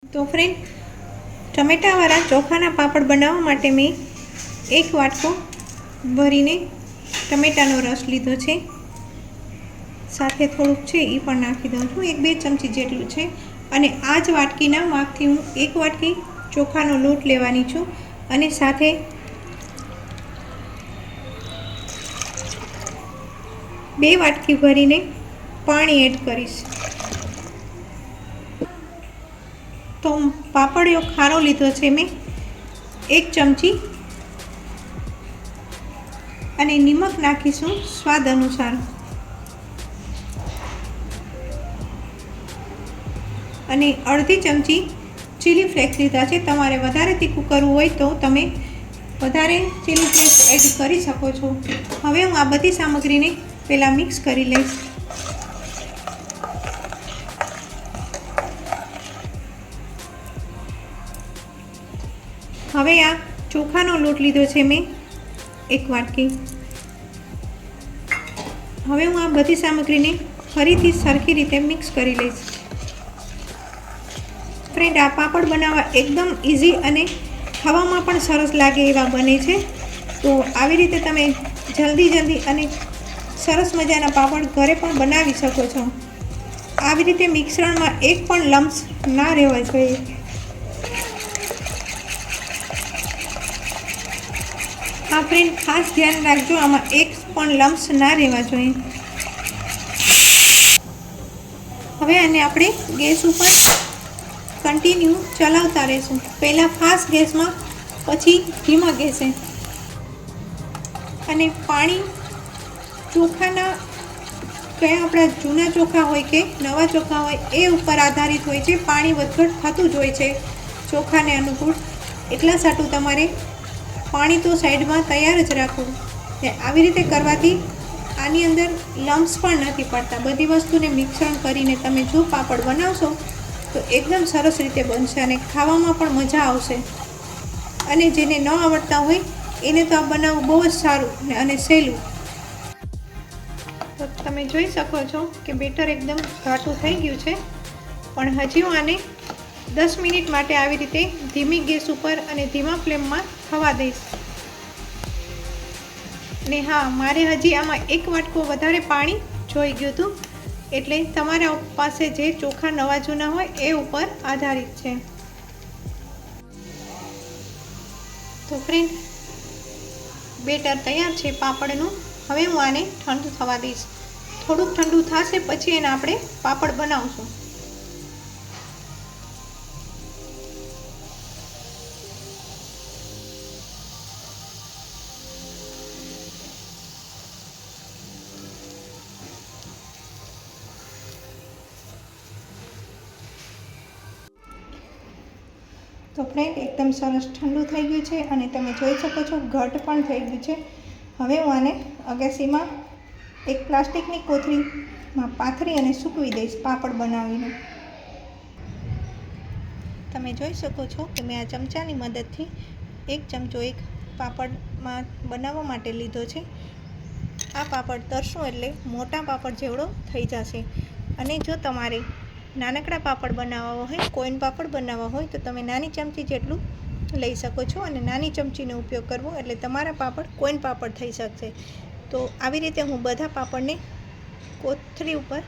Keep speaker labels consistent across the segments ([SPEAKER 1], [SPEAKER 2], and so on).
[SPEAKER 1] तो फ्रेंड, टमेटावाळा ચોખાના પાપડ બનાવવા માટે મેં એક વાટકો ભરીને ટમેટાનો રસ લીધો છે। સાથે થોડુંક છે એ પણ નાખી દઉં છું, 1-2 ચમચી જેટલું છે। અને આ જ વાટકીના માપથી હું એક વાટકી ચોખાનો લોટ લેવાની છું અને સાથે 2 વાટકી ભરીને પાણી એડ કરીશ। तो पापड़ियों खारो लीधो छे मैं 1 चमची अने निमक नाखीशुं स्वाद अनुसार अने अर्धी चमची चीली फ्लेक्स लीधा छे। तमारे वधारे तीखुं करवुं होय तो तमे वधारे चीली फ्लेक्स एड करी शको छो। हवे हूँ आ बधी सामग्रीने पहेला मिक्स करी लईश। हवे आ चोखानो लोट लीधो छे मैं 1 वाटकी। हवे हूँ आ बधी सामग्रीने फरीथी सरखी रीते मिक्स करी लईश। फ्रेंड, आ पापड़ बनाववा एकदम इजी अने खावामां पण सरस लागे एवा बने छे। तो आवी रीते तमे जल्दी अने सरस मजाना पापड़ घरे पण बनावी शको छो। आवी रीते मिश्रणमां एक पण लम्स ना रहेवा जोईए। हाँ फ्रेंड, खास ध्यान राखजो, आमां एक पण लम्स ना रहेवा जोईए। हवे आने आपणे गैस उपर कंटीन्यू चलावता रहीशुं। पहला फास्ट गैस में, पछी धीमा गैसे। अने पाणी चोखाना कया आपणा जूना चोखा होय के नवा चोखा होय ए उपर आधारित होय छे। पाणी વધઘટ थतुं ज होय छे चोखाने अनुकूल, એટલા સાટું તમારે पाणी तो साइड में तैयार ज राखो। आवी रीते करवाथी आनी अंदर लम्स पण नथी पड़ता। बधी वस्तुने मिश्रण करीने तमे जो पापड़ बनावशो तो एकदम सरस रीते बनशे अने खावामां पण मजा आवशे। अने जेने न आवडता होय एने तो आ बनावવું बहु ज सारुं अने सहेલું। तो तमे जोई शको छो कि बेटर एकदम घाटું થઈ ગયું છે, પણ હજી હું આને 10 મિનિટ માટે આવી રીતે ધીમી ગેસ ઉપર અને ધીમા ફ્લેમમાં થવા દઈશ। ને હા, મારે હજી આમાં 1 વાટકો વધારે પાણી જોઈ ગયું હતું, એટલે તમારા પાસે જે ચોખા નવા જૂના હોય એ ઉપર આધારિત છે। તો ફ્રેન્ડ, બેટર તૈયાર છે પાપડનું। હવે હું આને ઠંડુ થવા દઈશ। થોડુંક ઠંડુ થશે પછી એને આપણે પાપડ બનાવશું। तो फ्रेंड, एकदम सरस ठंडू थई गयुं छे अने तमे जोई शको छो घट पण थई गयुं छे। हवे हूँ आने अगासीमां एक प्लास्टिकनी कोथळीमां पाथरी अने सूकवी दईश पापड़ बनावीने। तमे जोई शको छो कि मैं आ चमचानी मददथी 1 चमचो एक पापड़मां बनाववा माटे लीधो छे। आ पापड़ तरशुं एटले मोटा पापड़ जेवड़ो थई जशे। अने जो तमारे नानकड़ा पापड़ बनाववा होय, कोइन पापड़ बनाववा होय तो तमे नानी चमची जेटलुं लई शको छो अने नानी चमचीनो उपयोग करवो एटले तमारा पापड़ कोइन पापड़ थई शकशे। तो आवी रीते हूँ बधा पापड़ने कोथળી उपर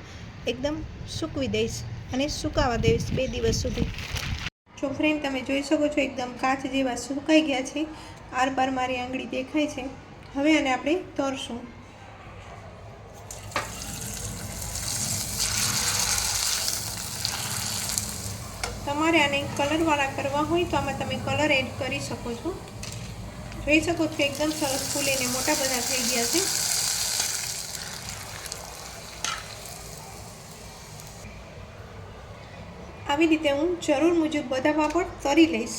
[SPEAKER 1] एकदम सूकवी दईश अने सुकावा दईश 2 दिवस सुधी। जो फ्रेंड, तमे जोई शको छो एकदम काच जेवा सुकाई गया छे। आर पार मारी आंगળી देखाय छे। हवे आने आपणे तळशुं। तमारे आने कलरवाळा करवा होय तो आमां तमे कलर एड करी शको छो। जोई शको छो एकदम सरस फूलीने मोटा बधा थई गया छे। આવી રીતે હું જરૂર મુજબ બધા પાપડ તળી લઈશ।